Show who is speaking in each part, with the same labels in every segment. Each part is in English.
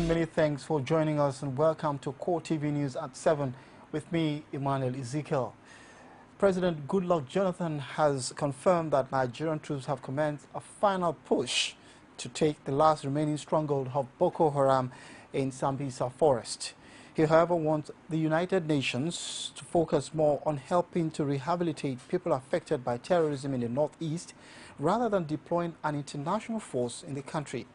Speaker 1: many thanks for joining us and welcome to CoreTV News at 7 with me, Emmanuel Ezekiel. President Goodluck Jonathan has confirmed that Nigerian troops have commenced a final push to take the last remaining stronghold of Boko Haram in Sambisa Forest. He, however, wants the United Nations to focus more on helping to rehabilitate people affected by terrorism in the northeast rather than deploying an international force in the country.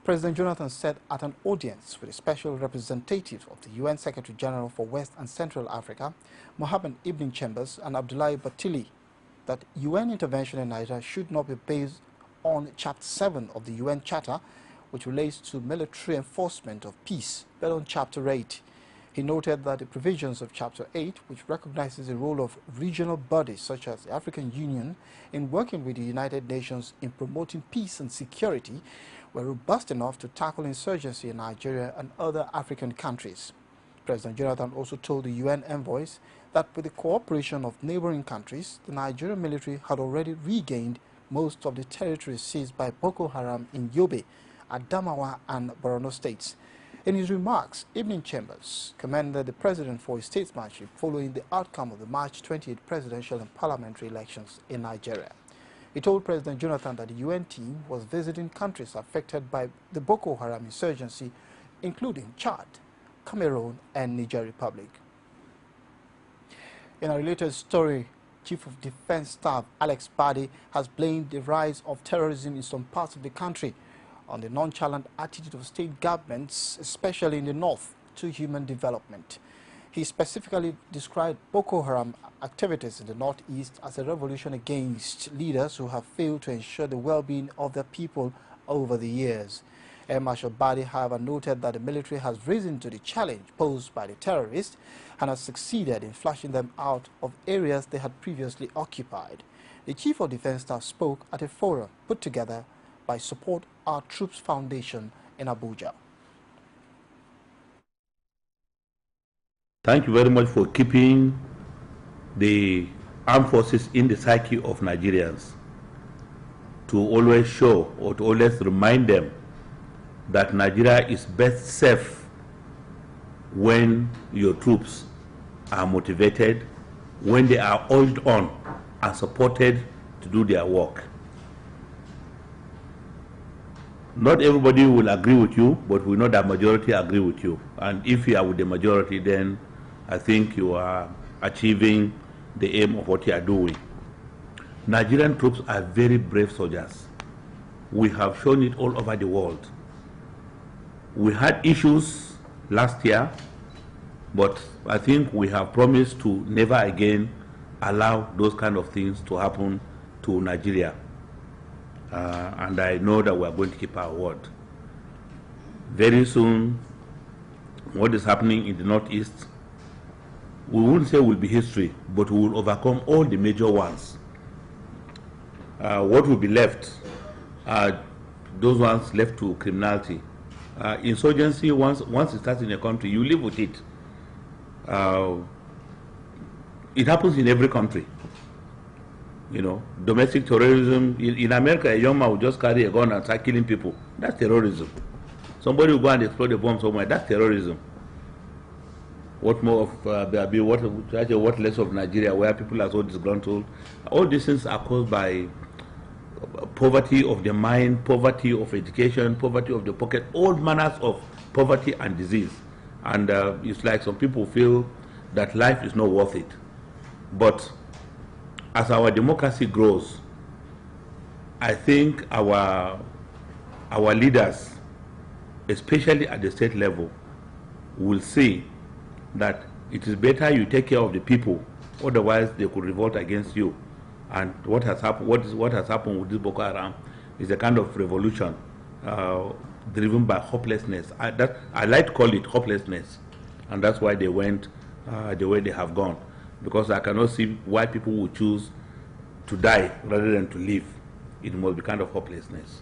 Speaker 1: President Jonathan said at an audience with a special representative of the UN Secretary General for West and Central Africa, Mohammed Ibn Chambers and Abdullahi Batili, that UN intervention in Nigeria should not be based on Chapter 7 of the UN Charter, which relates to military enforcement of peace, but on Chapter 8. He noted that the provisions of Chapter 8, which recognizes the role of regional bodies such as the African Union in working with the United Nations in promoting peace and security, were robust enough to tackle insurgency in Nigeria and other African countries. President Jonathan also told the UN envoys that with the cooperation of neighboring countries, the Nigerian military had already regained most of the territory seized by Boko Haram in Yobe, Adamawa and Borno states. In his remarks, Ibn Chambers commended the president for his statesmanship following the outcome of the March 28 presidential and parliamentary elections in Nigeria. He told President Jonathan that the UN team was visiting countries affected by the Boko Haram insurgency, including Chad, Cameroon and Niger Republic. In a related story, Chief of Defense Staff Alex Badi has blamed the rise of terrorism in some parts of the country on the nonchalant attitude of state governments, especially in the north, to human development. He specifically described Boko Haram activities in the northeast as a revolution against leaders who have failed to ensure the well-being of their people over the years. Air Marshal Badi, however, noted that the military has risen to the challenge posed by the terrorists and has succeeded in flushing them out of areas they had previously occupied. The Chief of Defense Staff spoke at a forum put together by Support Our Troops Foundation in Abuja.
Speaker 2: Thank you very much for keeping the armed forces in the psyche of Nigerians, to always show or to always remind them that Nigeria is best safe when your troops are motivated, when they are held on and supported to do their work. Not everybody will agree with you, but we know that majority agree with you. And if you are with the majority, then I think you are achieving the aim of what you are doing. Nigerian troops are very brave soldiers. We have shown it all over the world. We had issues last year, but I think we have promised to never again allow those kind of things to happen to Nigeria. And I know that we are going to keep our word. Very soon, what is happening in the Northeast, we won't say will be history, but we will overcome all the major ones. What will be left are those ones left to criminality. Insurgency, once it starts in a country, you live with it. It happens in every country. You know, domestic terrorism. In America, a young man will just carry a gun and start killing people. That's terrorism. Somebody will go and explode a bomb somewhere. That's terrorism. What more of there be? What less of Nigeria, where people are so disgruntled? All these things are caused by poverty of the mind, poverty of education, poverty of the pocket, all manners of poverty and disease. And it's like some people feel that life is not worth it. But as our democracy grows, I think our leaders, especially at the state level, will see that it is better you take care of the people, otherwise they could revolt against you. And what has happened with this Boko Haram is a kind of revolution driven by hopelessness. I like to call it hopelessness, and that's why they went the way they have gone. Because I cannot see why people would choose to die rather than to live. It must be kind of hopelessness.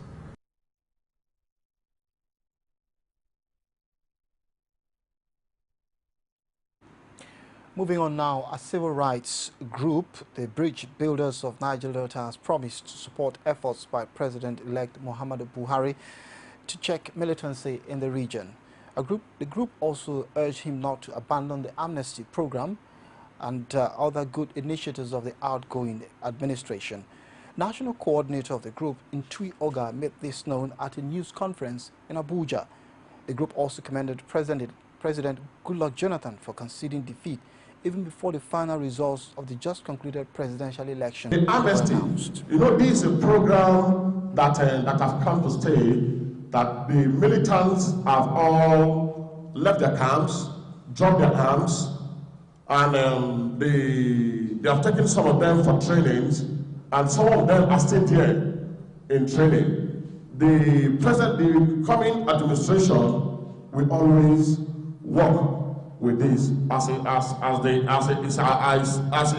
Speaker 1: Moving on now, a civil rights group, the Bridge Builders of Niger Delta, has promised to support efforts by President-elect Muhammadu Buhari to check militancy in the region. The group also urged him not to abandon the amnesty program and other good initiatives of the outgoing administration. National coordinator of the group, Ntui Oga, made this known at a news conference in Abuja. The group also commended President Goodluck Jonathan for conceding defeat even before the final results of the just concluded presidential election
Speaker 3: the amnesty,
Speaker 1: were announced.
Speaker 3: you know, this is a program that has come to stay, that the militants have all left their camps, dropped their arms, and they have taken some of them for trainings, and some of them are still there in training. The coming administration will always work with this as he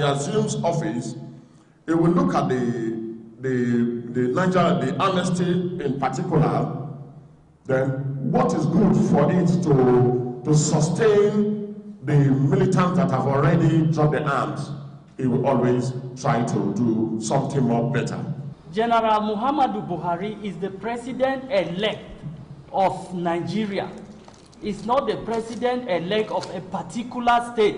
Speaker 3: assumes office. It will look at the amnesty in particular. Then what is good for it to sustain the militants that have already dropped their arms? It will always try to do something more better.
Speaker 4: General Muhammadu Buhari is the president-elect of Nigeria. He's not the president-elect of a particular state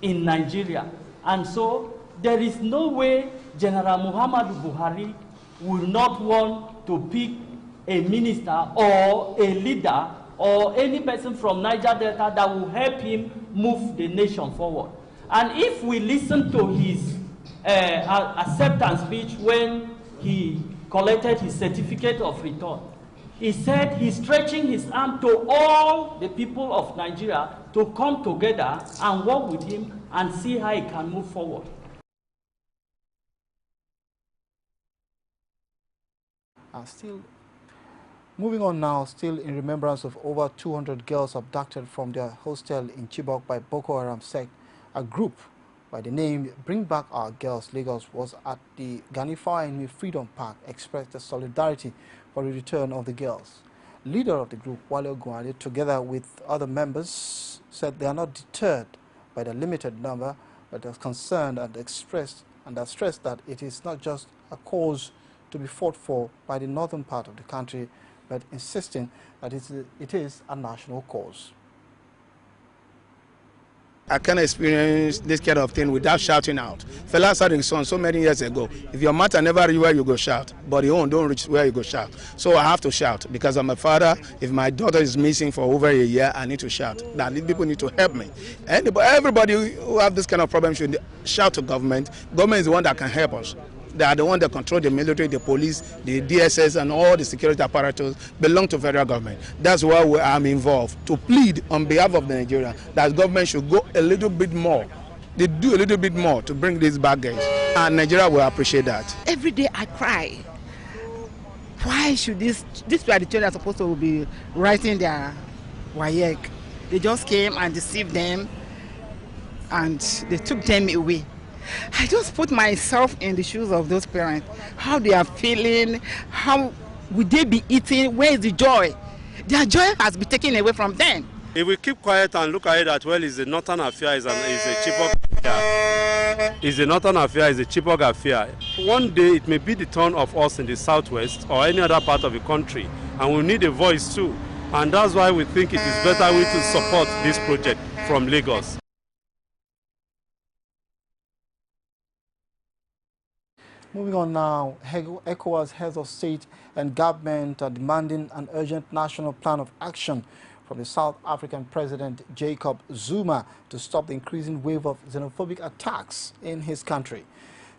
Speaker 4: in Nigeria. And so there is no way General Muhammadu Buhari will not want to pick a minister or a leader or any person from Niger Delta that will help him move the nation forward. And if we listen to his acceptance speech when he collected his certificate of return, he said he's stretching his arm to all the people of Nigeria to come together and work with him and see how he can move forward.
Speaker 1: Moving on now, still in remembrance of over 200 girls abducted from their hostel in Chibok by Boko Haram sect, a group by the name Bring Back Our Girls Lagos was at the Ganifa Freedom Park, expressed their solidarity for the return of the girls. Leader of the group, Wale Ogunade, together with other members, said they are not deterred by the limited number, but are concerned and stressed that it is not just a cause to be fought for by the northern part of the country, but insisting that it is a national cause.
Speaker 5: I can't experience this kind of thing without shouting out. Fela said in song so many years ago, if your matter never reach where you go shout, but your own don't reach where you go shout. So I have to shout because I'm a father. If my daughter is missing for over a year, I need to shout. That people need to help me. Everybody who have this kind of problem should shout to government. Government is the one that can help us. They are the one that control the military, the police, the DSS, and all the security apparatus belong to federal government. That's why I'm involved, to plead on behalf of Nigeria that government should go a little bit more. They do a little bit more to bring this back, guys. And Nigeria will appreciate that.
Speaker 6: Every day I cry. Why should these are the children that are supposed to be writing their WAEC? They just came and deceived them, and they took them away. I just put myself in the shoes of those parents, how they are feeling, how would they be eating, where is the joy? Their joy has been taken away from them.
Speaker 7: If we keep quiet and look at it that well, it's a northern affair, it's a Chibok affair. It's a northern affair, it's a Chibok affair. One day it may be the turn of us in the southwest or any other part of the country, and we need a voice too. And that's why we think it is better way to support this project from Lagos.
Speaker 1: Moving on now, ECOWAS heads of state and government are demanding an urgent national plan of action from the South African President Jacob Zuma to stop the increasing wave of xenophobic attacks in his country.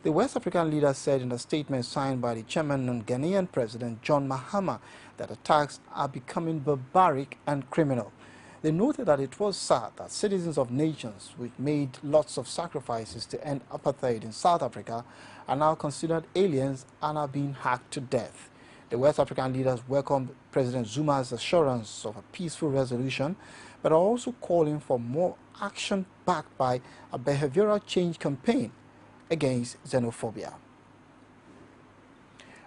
Speaker 1: The West African leader said in a statement signed by the chairman and Ghanaian President John Mahama that attacks are becoming barbaric and criminal. They noted that it was sad that citizens of nations which made lots of sacrifices to end apartheid in South Africa are now considered aliens and are being hacked to death. The West African leaders welcomed President Zuma's assurance of a peaceful resolution, but are also calling for more action backed by a behavioral change campaign against xenophobia.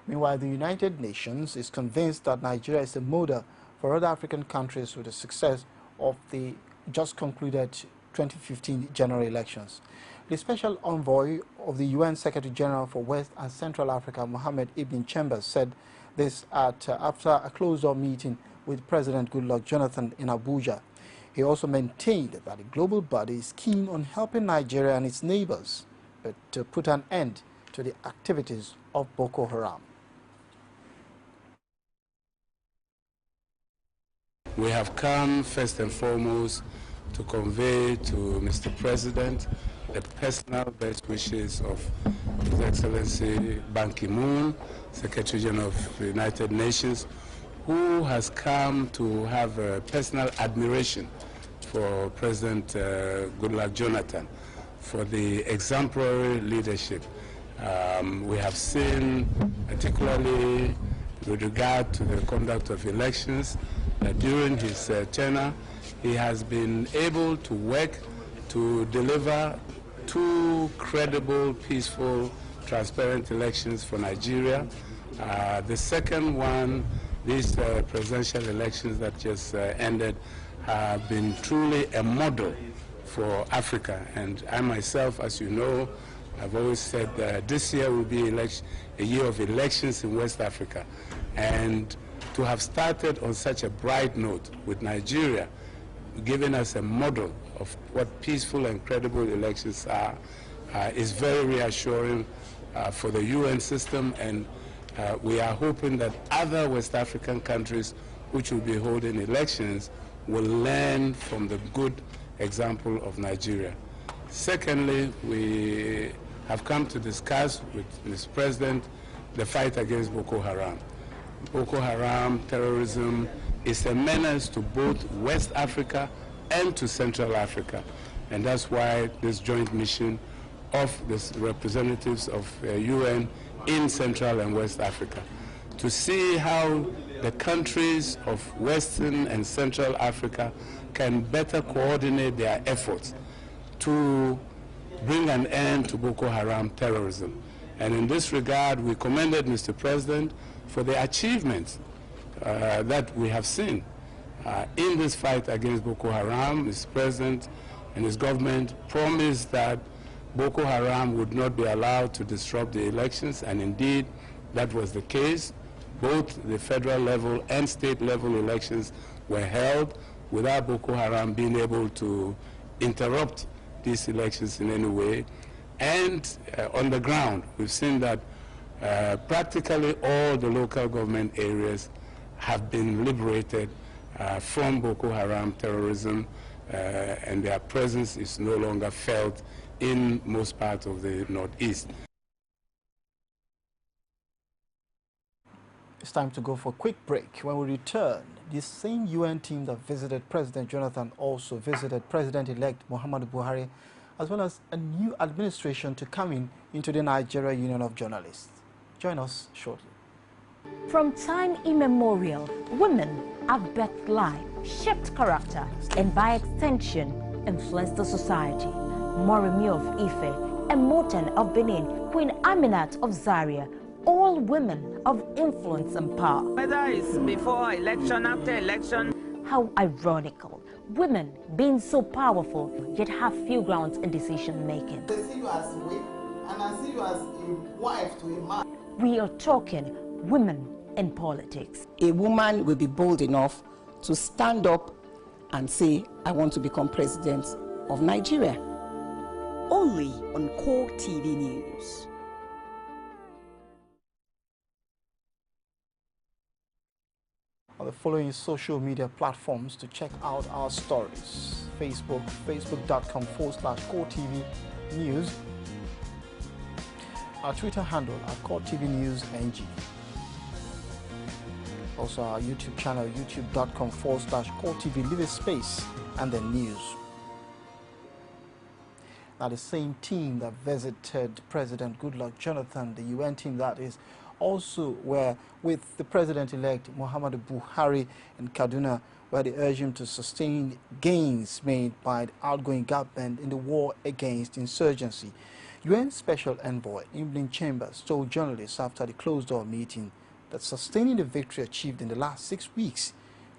Speaker 1: Meanwhile, the United Nations is convinced that Nigeria is a model for other African countries with the success of the just concluded 2015 general elections. The special envoy of the UN Secretary General for West and Central Africa, Mohammed Ibn Chambers, said this after a closed-door meeting with President Goodluck Jonathan in Abuja. He also maintained that the global body is keen on helping Nigeria and its neighbors, but to put an end to the activities of Boko Haram.
Speaker 5: We have come first and foremost to convey to Mr. President the personal best wishes of His Excellency Ban Ki-moon, Secretary General of the United Nations, who has come to have a personal admiration for President Goodluck Jonathan for the exemplary leadership we have seen, particularly with regard to the conduct of elections, that during his tenure, he has been able to work to deliver 2 credible, peaceful, transparent elections for Nigeria. The second one, these presidential elections that just ended, have been truly a model for Africa. And I myself, as you know, I've always said that this year will be a year of elections in West Africa. And to have started on such a bright note with Nigeria, giving us a model of what peaceful and credible elections are, is very reassuring for the UN system, and we are hoping that other West African countries which will be holding elections will learn from the good example of Nigeria. Secondly, we have come to discuss with Mr. President the fight against Boko Haram. Boko Haram terrorism is a menace to both West Africa and to Central Africa. And that's why this joint mission of the representatives of UN in Central and West Africa, to see how the countries of Western and Central Africa can better coordinate their efforts to bring an end to Boko Haram terrorism. And in this regard, we commended Mr. President for the achievements that we have seen in this fight against Boko Haram. Mr. President and his government promised that Boko Haram would not be allowed to disrupt the elections, and indeed that was the case. Both the federal level and state level elections were held without Boko Haram being able to interrupt these elections in any way. And on the ground, we've seen that practically all the local government areas have been liberated from Boko Haram terrorism, and their presence is no longer felt in most parts of the Northeast.
Speaker 1: It's time to go for a quick break. When we return, the same UN team that visited President Jonathan also visited President-elect Muhammadu Buhari, as well as a new administration to come into the Nigeria Union of Journalists. Join us shortly.
Speaker 8: From time immemorial, women have birthed life, shaped character, and by extension, influenced the society. Moremi of Ife, Emotan of Benin, Queen Aminat of Zaria, all women of influence and power.
Speaker 9: Whether it's before election, after election.
Speaker 8: How ironical. Women being so powerful, yet have few grounds in decision making.
Speaker 10: They see you as a wife, and I see you as a wife to a man.
Speaker 8: We are talking women in politics.
Speaker 11: A woman will be bold enough to stand up and say, I want to become president of Nigeria.
Speaker 12: Only on CoreTV News.
Speaker 1: On the following social media platforms to check out our stories: Facebook, facebook.com/CoreTV News. Our Twitter handle at CoreTV News NG. Also our YouTube channel, youtube.com/CoreTV. Leave a space and then news. Now the same team that visited President Goodluck Jonathan, the UN team that is, also were with the President-elect Muhammadu Buhari in Kaduna, where they urged him to sustain gains made by the outgoing government in the war against insurgency. UN Special Envoy Evelyn Chambers told journalists after the closed-door meeting that sustaining the victory achieved in the last 6 weeks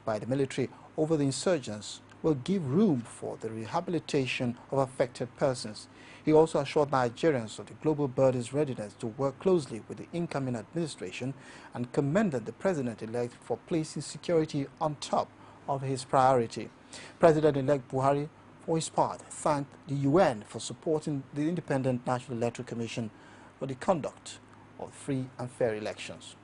Speaker 1: by the military over the insurgents will give room for the rehabilitation of affected persons. He also assured Nigerians of the global body's readiness to work closely with the incoming administration and commended the president-elect for placing security on top of his priority. President-elect Buhari, for his part, thanked the UN for supporting the Independent National Electoral Commission for the conduct of free and fair elections.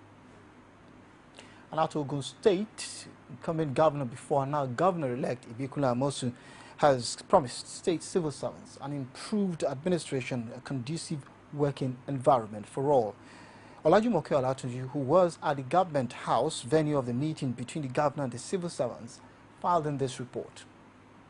Speaker 1: And out of Ogun State, incumbent governor before and now governor-elect Ibikula Amosu has promised state civil servants an improved administration, a conducive working environment for all. Olajumoke Olatunji, who was at the government house venue of the meeting between the governor and the civil servants, filed in this report.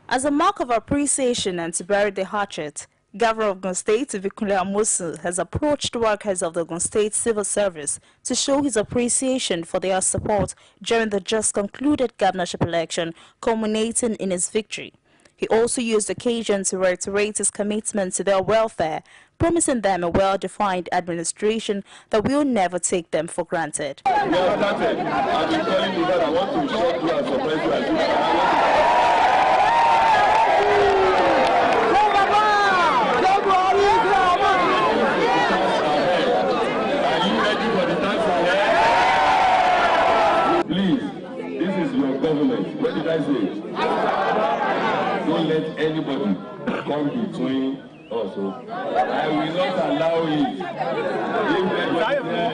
Speaker 13: As a mark of appreciation and to bury the hatchet, Governor of Ogun State, Ibikula Amosu, has approached workers of the Ogun State Civil Service to show his appreciation for their support during the just concluded governorship election, culminating in his victory. He also used the occasion to reiterate his commitment to their welfare, promising them a well-defined administration that will never take them for granted.
Speaker 14: I've been telling you that I want to show you and surprise you. Government, what did I say? Don't let anybody come between us. I will not allow it.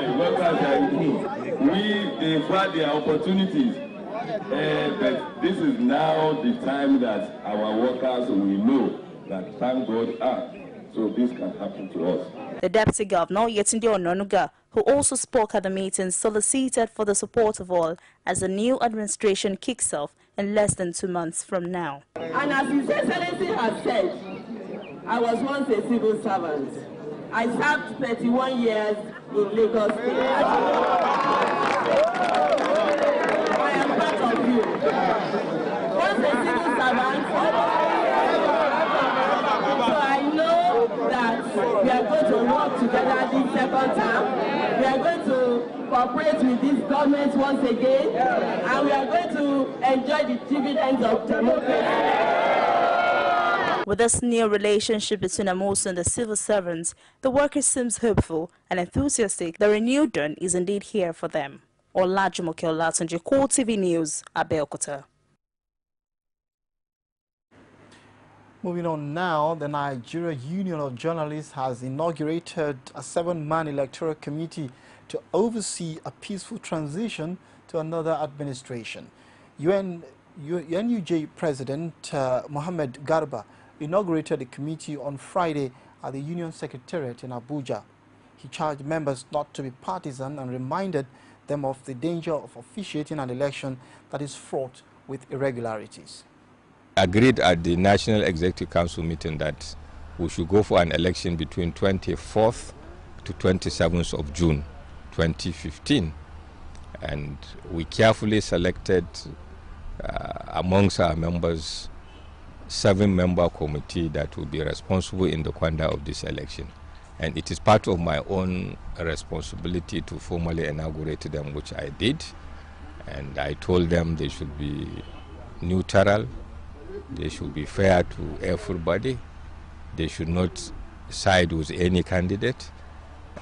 Speaker 14: If workers are improved, they find their opportunities. But this is now the time that our workers will know that thank God, so this can happen to us.
Speaker 13: The Deputy Governor, Yetunde Ononuga, who also spoke at the meeting, solicited for the support of all as the new administration kicks off in less than 2 months from now.
Speaker 10: And as His Excellency has said, I was once a civil servant. I served 31 years in Lagos State. I am part of you. Once a civil servant, so I know that we are going to work together this second term. We are going to cooperate with this government once again, and we are going to enjoy the dividends of democracy.
Speaker 13: With this new relationship between Amosu and the civil servants, the workers seems hopeful and enthusiastic that a new dawn is indeed here for them. Olajumoke Olatunji, CoreTV News, Abeokuta.
Speaker 1: Moving on now, the Nigeria Union of Journalists has inaugurated a 7-man electoral committee to oversee a peaceful transition to another administration. NUJ President Mohammed Garba inaugurated the committee on Friday at the Union Secretariat in Abuja. He charged members not to be partisan and reminded them of the danger of officiating an election that is fraught with irregularities.
Speaker 15: Agreed at the National Executive Council meeting that we should go for an election between 24th to 27th of June 2015. And we carefully selected amongst our members 7-member committee that will be responsible in the conduct of this election. And it is part of my own responsibility to formally inaugurate them, which I did. And I told them they should be neutral. They should be fair to everybody. They should not side with any candidate.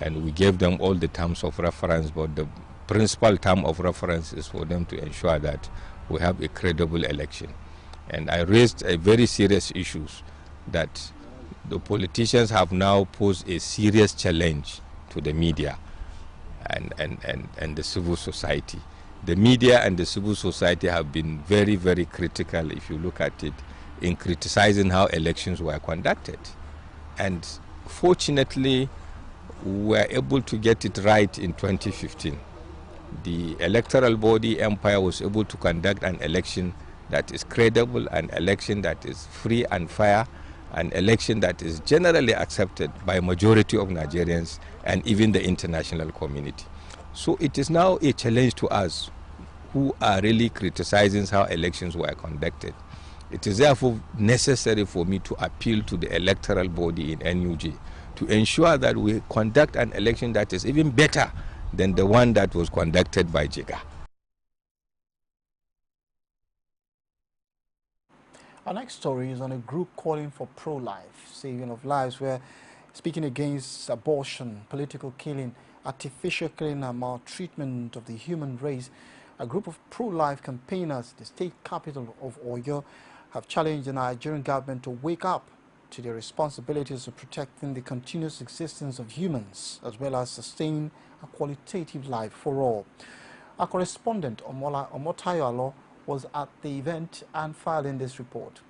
Speaker 15: And we gave them all the terms of reference, but the principal term of reference is for them to ensure that we have a credible election. And I raised a very serious issues that the politicians have now posed a serious challenge to the media and the civil society. The media and the civil society have been very, very critical, if you look at it, in criticizing how elections were conducted. And fortunately, we were able to get it right in 2015. The electoral body empire was able to conduct an election that is credible, an election that is free and fair, an election that is generally accepted by a majority of Nigerians and even the international community. So it is now a challenge to us who are really criticizing how elections were conducted. It is therefore necessary for me to appeal to the electoral body in NUJ to ensure that we conduct an election that is even better than the one that was conducted by Jiga.
Speaker 1: Our next story is on a group calling for pro-life, saving of lives, where speaking against abortion, political killing, artificial killing and maltreatment of the human race. A group of pro-life campaigners, the state capital of Oyo, have challenged the Nigerian government to wake up to their responsibilities of protecting the continuous existence of humans, as well as sustain a qualitative life for all. Our correspondent, Omotayo Alo, was at the event and filed in this report.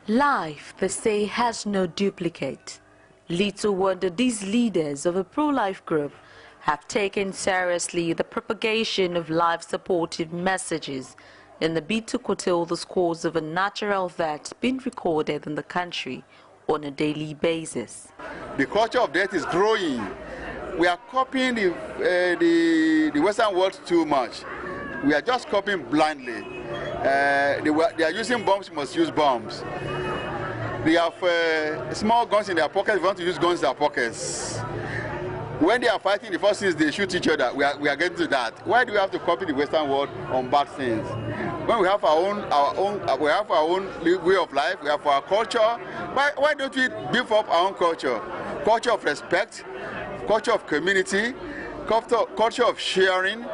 Speaker 16: Life, they say, has no duplicate. Little wonder these leaders of a pro-life group have taken seriously the propagation of life-supportive messages in the bid to curtail the scores of unnatural deaths being recorded in the country on a daily basis.
Speaker 17: The culture of death is growing. We are copying the Western world too much. We are just copying blindly. They are using bombs, we must use bombs. They have small guns in their pockets, we want to use guns in their pockets. When they are fighting, the first things they shoot each other. We are getting to that. Why do we have to copy the Western world on bad things? When we have our own way of life, we have our culture. Why don't we beef up our own culture? Culture of respect, culture of community, culture of sharing.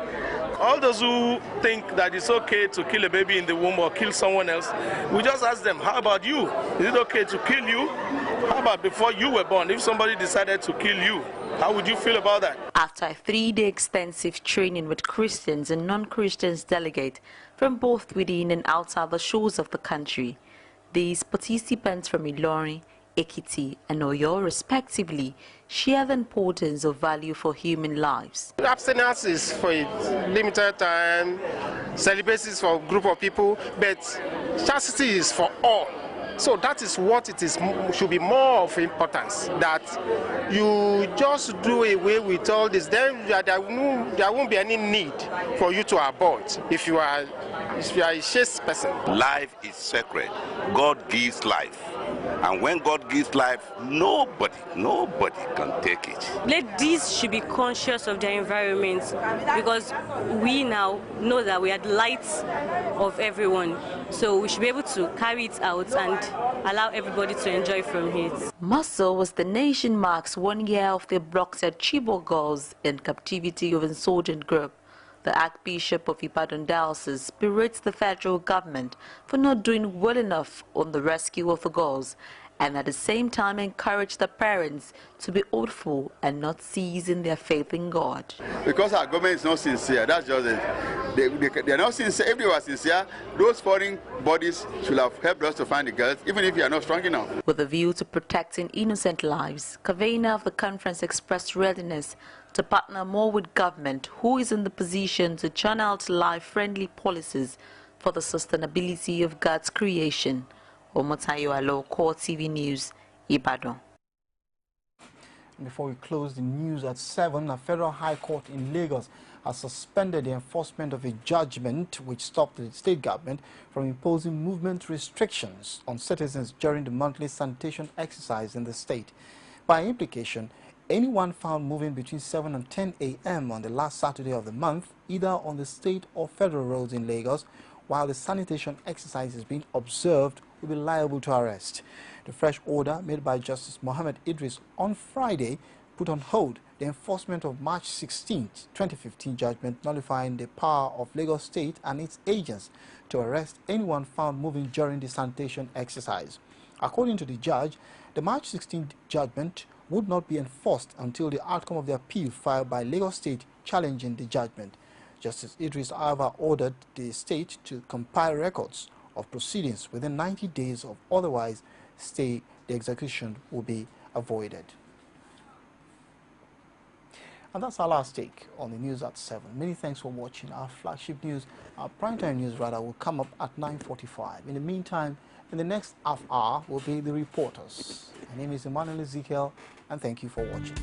Speaker 18: All those who think that it's okay to kill a baby in the womb or kill someone else, we just ask them, how about you? Is it okay to kill you? How about before you were born? If somebody decided to kill you, how would you feel about that?
Speaker 16: After a 3-day extensive training with Christians and non-Christians delegates from both within and outside the shores of the country, these participants from Ilorin, Ekiti and Oyo respectively share the importance of value for human lives.
Speaker 5: Abstinence is for a limited time, celibacy is for a group of people, but chastity is for all. So that is what it is, should be more of importance, that you just do away with all this, then there won't be any need for you to abort if you are a chaste person.
Speaker 19: Life is sacred. God gives life. And when God gives life, nobody can take it.
Speaker 20: Ladies should be conscious of their environment, because we now know that we are the lights of everyone. So we should be able to carry it out and allow everybody to enjoy from it.
Speaker 16: Muscle as the nation marks 1 year of the abducted Chibok girls in captivity of insurgent group. The Archbishop of Ibadan Diocese berates the federal government for not doing well enough on the rescue of the girls, and at the same time encourage the parents to be hopeful and not cease in their faith in God.
Speaker 17: Because our government is not sincere, that's just it. They are not sincere. If they were sincere, those foreign bodies should have helped us to find the girls, even if you are not strong enough.
Speaker 16: With a view to protecting innocent lives, convener of the conference expressed readiness to partner more with government, who is in the position to churn out life-friendly policies for the sustainability of God's creation. Omotayo Alo, CoreTV News, Ibadan.
Speaker 1: Before we close the news at 7, a federal high court in Lagos has suspended the enforcement of a judgment which stopped the state government from imposing movement restrictions on citizens during the monthly sanitation exercise in the state. By implication, anyone found moving between 7 and 10 a.m. on the last Saturday of the month, either on the state or federal roads in Lagos, while the sanitation exercise is being observed, will be liable to arrest. The fresh order made by Justice Mohammed Idris on Friday put on hold the enforcement of March 16, 2015 judgment nullifying the power of Lagos State and its agents to arrest anyone found moving during the sanitation exercise. According to the judge, the March 16 judgment would not be enforced until the outcome of the appeal filed by Lagos State challenging the judgment. Justice Idris, however, ordered the state to compile records of proceedings within 90 days, of otherwise the execution will be avoided. And that's our last take on the news at 7. Many thanks for watching. Our flagship news, our primetime news rather, will come up at 9:45. In the meantime, in the next half hour will be the reporters. My name is Emmanuel Ezekiel, and thank you for watching.